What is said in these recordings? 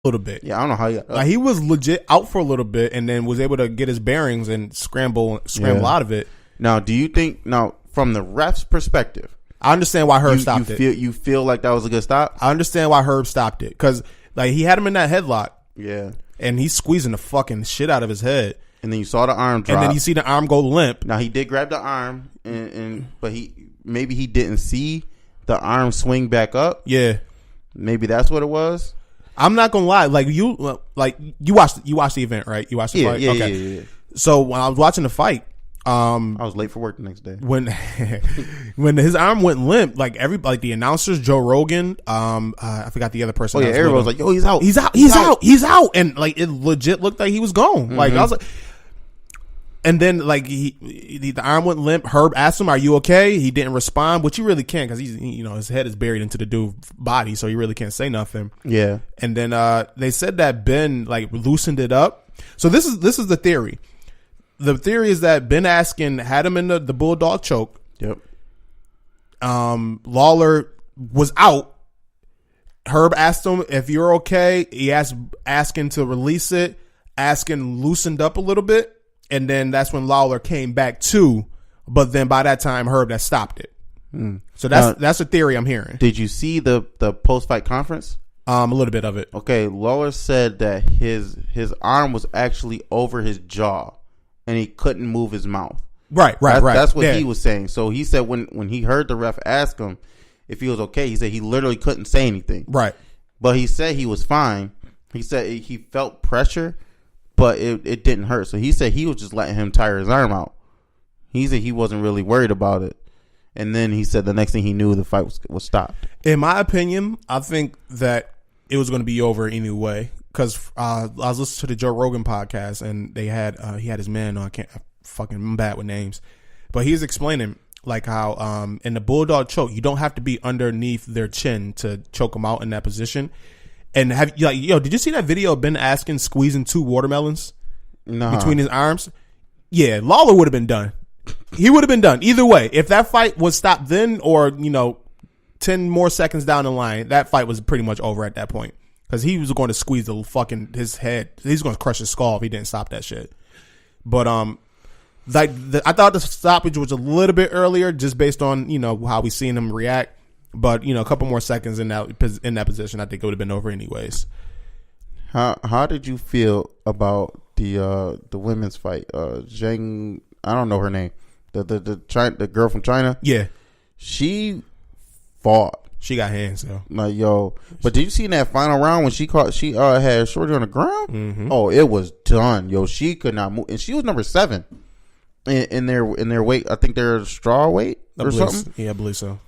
little bit. Yeah, I don't know how he got up. Like, he was legit out for a little bit and then was able to get his bearings and scramble out of it. Now, do you think from the ref's perspective, I understand why Herb stopped it. You feel like that was a good stop? I understand why Herb stopped it because like he had him in that headlock. Yeah, and he's squeezing the fucking shit out of his head. And then you saw the arm drop. And then you see the arm go limp. Now he did grab the arm, but maybe he didn't see the arm swing back up. Yeah, maybe that's what it was. I'm not gonna lie. Like you watched the event, right? You watched the fight. Yeah, okay. yeah. So when I was watching the fight, I was late for work the next day. When his arm went limp, like the announcers, Joe Rogan, I forgot the other person. Oh yeah, everyone was like, "Yo, he's out," and like it legit looked like he was gone. Mm-hmm. Like I was like. And then, like the arm went limp. Herb asked him, "Are you okay?" He didn't respond, which you really can't because his head is buried into the dude's body, so you really can't say nothing. Yeah. And then they said that Ben like loosened it up. So this is the theory. The theory is that Ben Askren had him in the bulldog choke. Yep. Lawler was out. Herb asked him if you're okay. He asked Askren to release it. Askren loosened up a little bit. And then that's when Lawler came back too, but then by that time Herb had stopped it. So that's a theory I'm hearing. Did you see the post fight conference? A little bit of it. Okay, Lawler said that his arm was actually over his jaw, and he couldn't move his mouth. Right. That's what he was saying. So he said when he heard the ref ask him if he was okay, he said he literally couldn't say anything. Right. But he said he was fine. He said he felt pressure, but it didn't hurt. So he said he was just letting him tire his arm out. He said he wasn't really worried about it. And then he said the next thing he knew, the fight was stopped. In my opinion, I think that it was going to be over anyway. Because I was listening to the Joe Rogan podcast, and they had he had his man on. I'm bad with names. But he's explaining like how in the bulldog choke, you don't have to be underneath their chin to choke them out in that position. And did you see that video of Ben Askren squeezing 2 watermelons between his arms? Yeah, Lawler would have been done. He would have been done either way. If that fight was stopped then, or 10 more seconds down the line, that fight was pretty much over at that point because he was going to squeeze his head. He's going to crush his skull if he didn't stop that shit. But I thought the stoppage was a little bit earlier, just based on how we seen him react. But a couple more seconds in that position, I think it would have been over anyways. How did you feel about the women's fight? Zhang, I don't know her name. The girl from China. Yeah, she fought. She got hands though. Like but did you see in that final round when she had Shorty on the ground? Mm-hmm. Oh, it was done. She could not move, and she was number 7 in their weight. I think they're straw weight or something. Yeah, I believe so.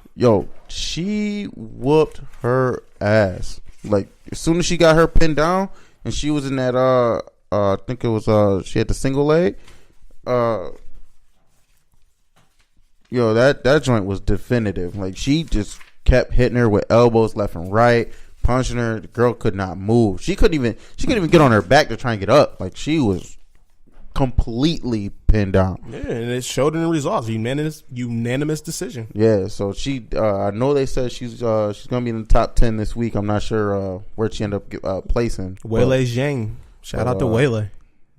She whooped her ass. Like as soon as she got her pinned down, and she was in that I think it was she had the single leg. That joint was definitive. Like she just kept hitting her with elbows left and right, punching her. The girl could not move. She couldn't even get on her back to try and get up. Like she was completely pinned down. Yeah, and it showed in the results. Unanimous decision. Yeah, so she I know they said she's gonna be in the top 10 this week. I'm not sure where she ended up placing. Weili Zhang. Shout out to Weili.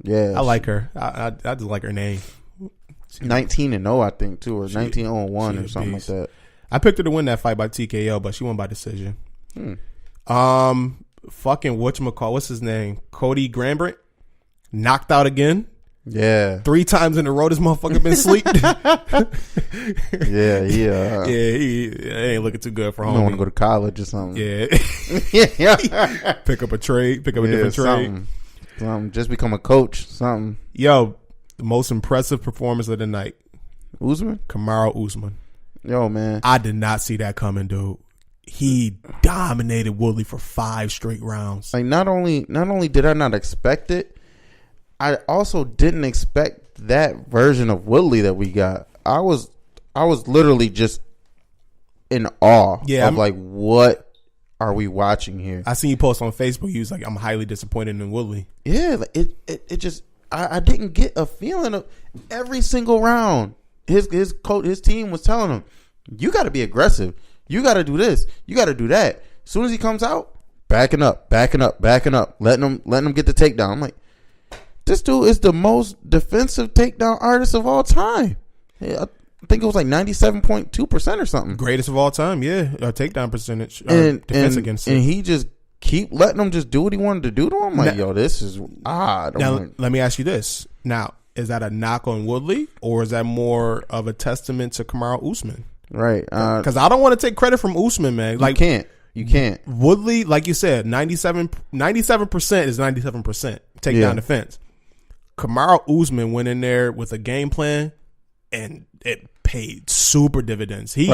Yeah, I like her. I just like her name. 19-0, I think too, or 19-1 or something like that. I picked her to win that fight by TKO, but she won by decision. Fucking whatchamacallit, what's his name? Cody Garbrandt knocked out again. Yeah, 3 times in a row this motherfucker been asleep. Yeah, he ain't looking too good for home. I want to go to college or something. Yeah. Pick up a different trade. Something. Just become a coach. Something. Yo, the most impressive performance of the night. Usman? Kamaru Usman. Yo, man. I did not see that coming, dude. He dominated Woodley for 5 straight rounds. Like not only did I not expect it, I also didn't expect that version of Woodley that we got. I was literally just in awe of like, what are we watching here? I seen you post on Facebook. You was like, I'm highly disappointed in Woodley. Yeah, like it just I didn't get a feeling of every single round. His coach, his team was telling him, you got to be aggressive. You got to do this. You got to do that. As soon as he comes out, backing up, letting him get the takedown. I'm like, this dude is the most defensive takedown artist of all time. I think it was like 97.2% or something. Greatest of all time, yeah. Takedown percentage. Defense against him. And he just keep letting him just do what he wanted to do to him. Like, yo, this is odd. Now, let me ask you this. Now, is that a knock on Woodley, or is that more of a testament to Kamaru Usman? Right. Because I don't want to take credit from Usman, man. Like, You can't. Woodley, like you said, 97% is 97% takedown defense. Kamaru Usman went in there with a game plan, and it paid super dividends. He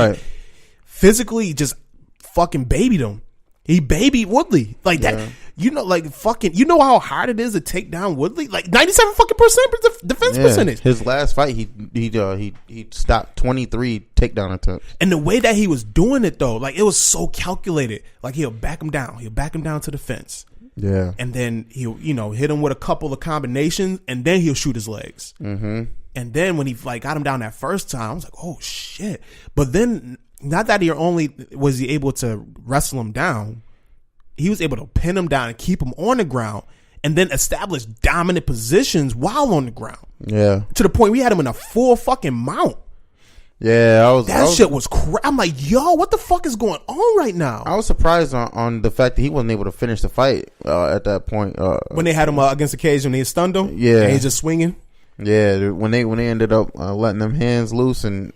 physically just fucking babied him. He babied Woodley like that. You know, like fucking. You know how hard it is to take down Woodley? Like 97% defense percentage. His last fight, he stopped 23 takedown attempts. And the way that he was doing it though, like it was so calculated. Like he'll back him down. He'll back him down to the fence. Yeah. And then he'll hit him with a couple of combinations, and then he'll shoot his legs. Mm-hmm. And then when he like got him down that first time, I was like, oh shit. But then not that he only was he able to wrestle him down, he was able to pin him down and keep him on the ground, and then establish dominant positions while on the ground. Yeah. To the point we had him in a full fucking mount. Yeah, shit was I'm like, yo, what the fuck is going on right now? I was surprised on the fact that he wasn't able to finish the fight at that point. When they had him against the cage and they stunned him, and he's just swinging. Yeah, when they ended up letting them hands loose and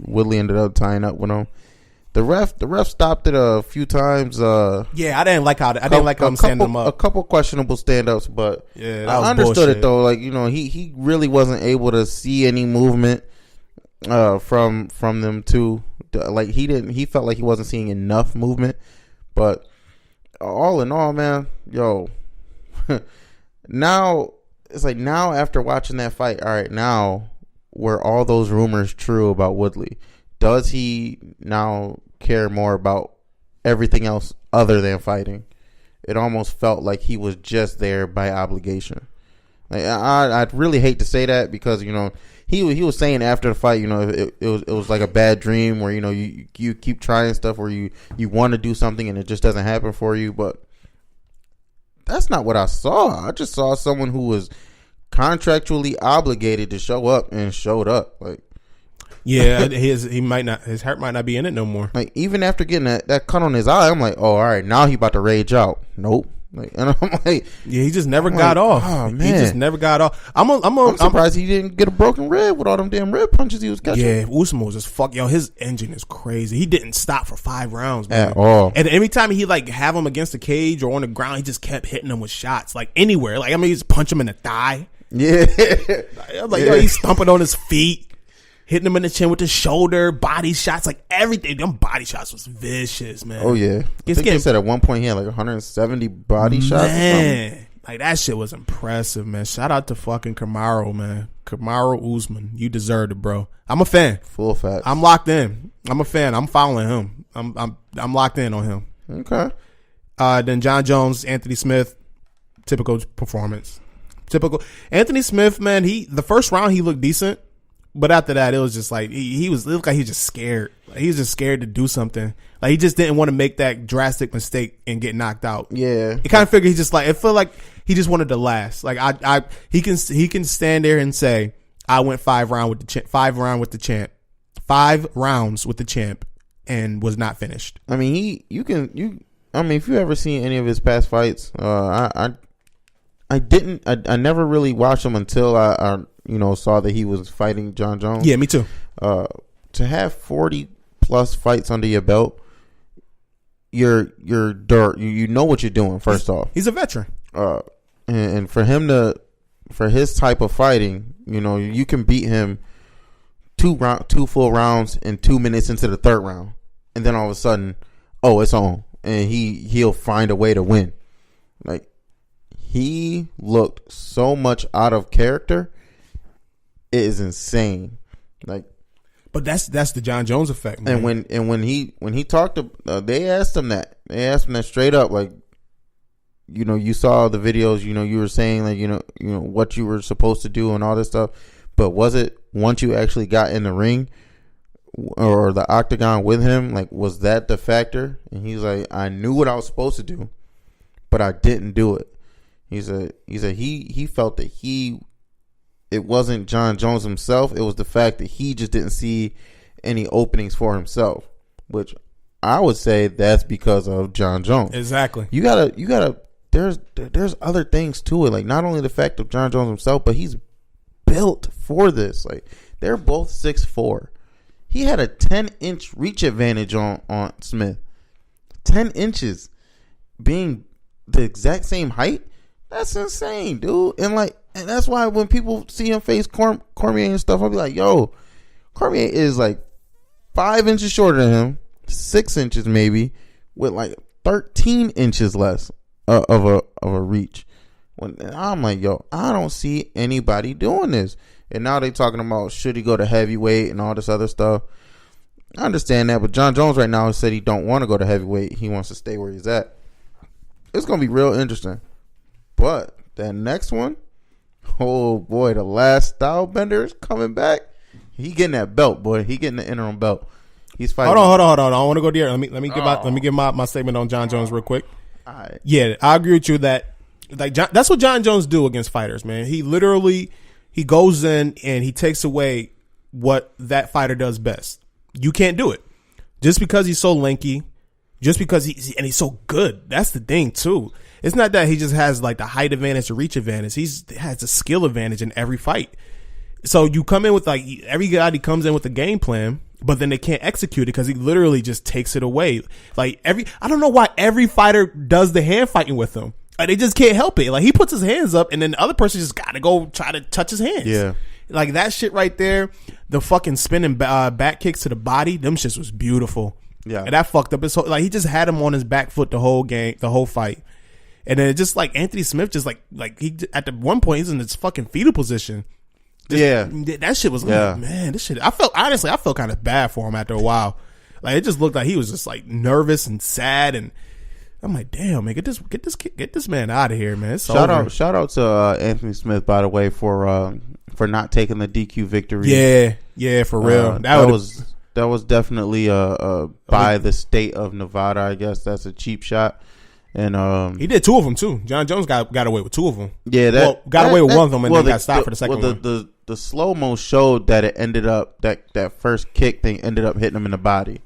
Woodley ended up tying up with him. The ref stopped it a few times. I didn't like how him standing him up. A couple questionable stand-ups, but I understood bullshit. It though. Like, he really wasn't able to see any movement from them too. Like he felt like he wasn't seeing enough movement. But all in all, man, yo, now it's like now after watching that fight, all right, now were all those rumors true about Woodley? Does he now care more about everything else other than fighting? It almost felt like he was just there by obligation. Like, I'd really hate to say that because he was saying after the fight, it was like a bad dream where you keep trying stuff where you want to do something and it just doesn't happen for you. But that's not what I saw. I just saw someone who was contractually obligated to show up and showed up. Like. Yeah, his heart might not be in it no more. Like even after getting that cut on his eye, I'm like, oh, all right, now he about to rage out. Nope. Like, and I'm like, yeah, he just never got off. Oh man, he just never got off. I'm surprised he didn't get a broken rib with all them damn rib punches he was catching. Yeah, Usman was just fuck. Yo, his engine is crazy. He didn't stop for 5 rounds, man. At all. And every time he like have him against the cage or on the ground, he just kept hitting him with shots like anywhere. Like he just punch him in the thigh. Yeah, I'm like, yo, he's stomping on his feet. Hitting him in the chin with the shoulder, body shots, like everything. Them body shots was vicious, man. Oh yeah, I think they said at one point he had like 170 body shots. Man, like that shit was impressive, man. Shout out to fucking Kamaru, man. Kamaru Usman, you deserved it, bro. I'm a fan. Full facts. I'm locked in. I'm a fan. I'm following him. I'm locked in on him. Okay. Then John Jones, Anthony Smith, typical performance. Typical Anthony Smith, man. The first round he looked decent. But after that, it was just like it looked like he was just scared. Like, he was just scared to do something. Like he just didn't want to make that drastic mistake and get knocked out. Yeah, it kind of figured it felt like he just wanted to last. Like he can stand there and say, I went 5 rounds with the champ, 5 rounds with the champ, and was not finished. I mean, if you ever seen any of his past fights, I never really watched him until I saw that he was fighting John Jones. Yeah, me too. To have 40 plus fights under your belt, you're dirt. You know what you're doing. First off, he's a veteran. And for his type of fighting, you can beat him 2 full rounds in 2 minutes into the 3rd round, and then all of a sudden, it's on, and he'll find a way to win. Like he looked so much out of character. It is insane. Like, but that's the John Jones effect, man. And when he talked to, they asked him that straight up, like, you saw the videos, you were saying like, what you were supposed to do and all this stuff, but was it once you actually got in the ring or the octagon with him, like, was that the factor? And he's like, I knew what I was supposed to do. but I didn't do it. He said he felt that it wasn't John Jones himself. It was the fact that he just didn't see any openings for himself, which I would say that's because of John Jones. Exactly. You gotta. There's other things to it. Like, not only the fact of John Jones himself, but he's built for this. Like, they're both 6'4". He had a 10-inch reach advantage on Smith. 10 inches being the exact same height. That's insane, dude. And that's why when people see him face Cormier and stuff, I'll be like, yo, Cormier is like 5 inches shorter than him, 6 inches maybe, with like 13 inches less of a reach. When I'm like, yo, I don't see anybody doing this. And now they talking about should he go to heavyweight and all this other stuff. I understand that, but John Jones right now said he don't want to go to heavyweight. He wants to stay where he's at. It's gonna be real interesting. But that next one, oh boy, the last Stylebender is coming back. He getting that belt, boy. He getting the interim belt. He's fighting. Hold on. I don't want to go there. Let me give my statement on John Jones real quick. All right. Yeah, I agree with you that that's what John Jones do against fighters, man. He literally goes in and he takes away what that fighter does best. You can't do it just because he's so lanky, just because he's so good. That's the thing too. It's not that he just has like the height advantage or reach advantage. He has a skill advantage in every fight. So you come in with like every guy, he comes in with a game plan, but then they can't execute it because he literally just takes it away. Like I don't know why every fighter does the hand fighting with him. They just can't help it. Like, he puts his hands up and then the other person just got to go try to touch his hands. Yeah. Like, that shit right there, the fucking spinning back kicks to the body, them shits was beautiful. Yeah. And that fucked up his whole, like, he just had him on his back foot the whole fight. And then it just like Anthony Smith just like he at the one point he's in this fucking fetal position. That shit was like, man, this shit. I felt kind of bad for him after a while. Like, it just looked like he was just like nervous and sad, and I'm like, damn, man, get this man out of here, man. Shout out to Anthony Smith, by the way, for not taking the DQ victory. Yeah, for real. That was definitely by the state of Nevada. I guess that's a cheap shot. And he did two of them too. John Jones got away with two of them. Yeah, got away with one of them and then got stopped for the second one. The slow mo showed that it ended up that first kick thing ended up hitting him in the body.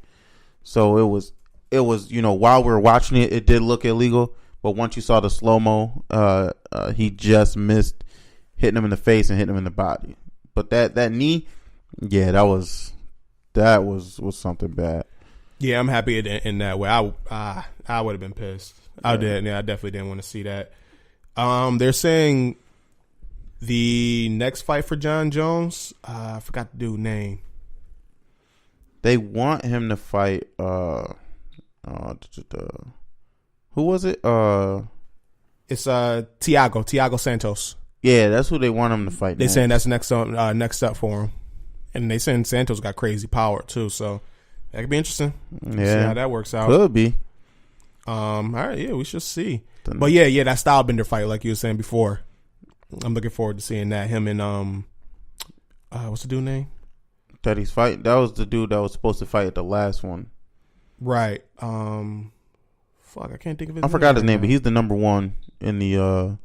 So it was while we were watching it, it did look illegal. But once you saw the slow mo, he just missed hitting him in the face and hitting him in the body. But that knee, yeah, that was something bad. Yeah, I'm happy in that way. I would have been pissed. I definitely didn't want to see that. They're saying the next fight for John Jones, I forgot the dude's name. They want him to fight who was it? It's Thiago Santos. Yeah, that's who they want him to fight. They saying that's next up for him. And they saying Santos got crazy power too, so that could be interesting. Yeah. See how that works out. Could be. All right, yeah, we should see. But yeah, that Stylebender fight, like you were saying before. I'm looking forward to seeing that. Him and what's the dude's name? That he's fighting. That was the dude that was supposed to fight at the last one. Right. Fuck, I can't think of his name. I forgot his name, but he's the number one in the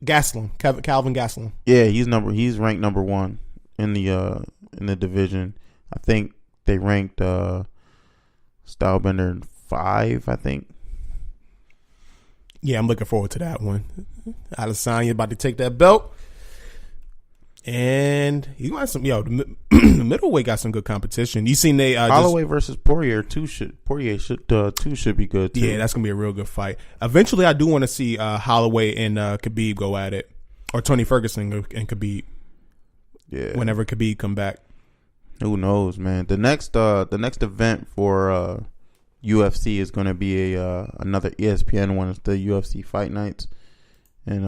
Gastelum. Calvin Gastelum. Yeah, he's ranked number one in the division. I think they ranked Stylebender 5, I think. Yeah, I'm looking forward to that one. Adesanya about to take that belt. And he got some, the middleweight got some good competition. You seen they Holloway versus Poirier should be good too. Yeah, that's gonna be a real good fight. Eventually, I do want to see Holloway and Khabib go at it, or Tony Ferguson and Khabib. Yeah, whenever Khabib come back. Who knows, man? The next event for UFC is going to be another ESPN one. It's the UFC Fight Nights, and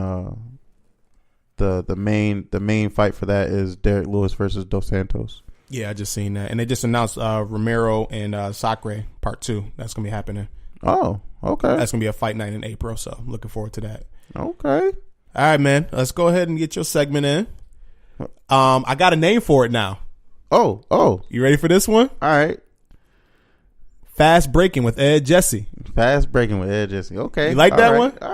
the main fight for that is Derek Lewis versus Dos Santos. Yeah, I just seen that, and they just announced Romero and Sacre Part 2. That's gonna be happening. Oh, okay. That's gonna be a fight night in April, so I'm looking forward to that. Okay. All right, man. Let's go ahead and get your segment in. I got a name for it now. Oh. You ready for this one? All right. Fast Breaking with Ed Jessie. Fast Breaking with Ed Jessie. Okay. You like All that right. one? All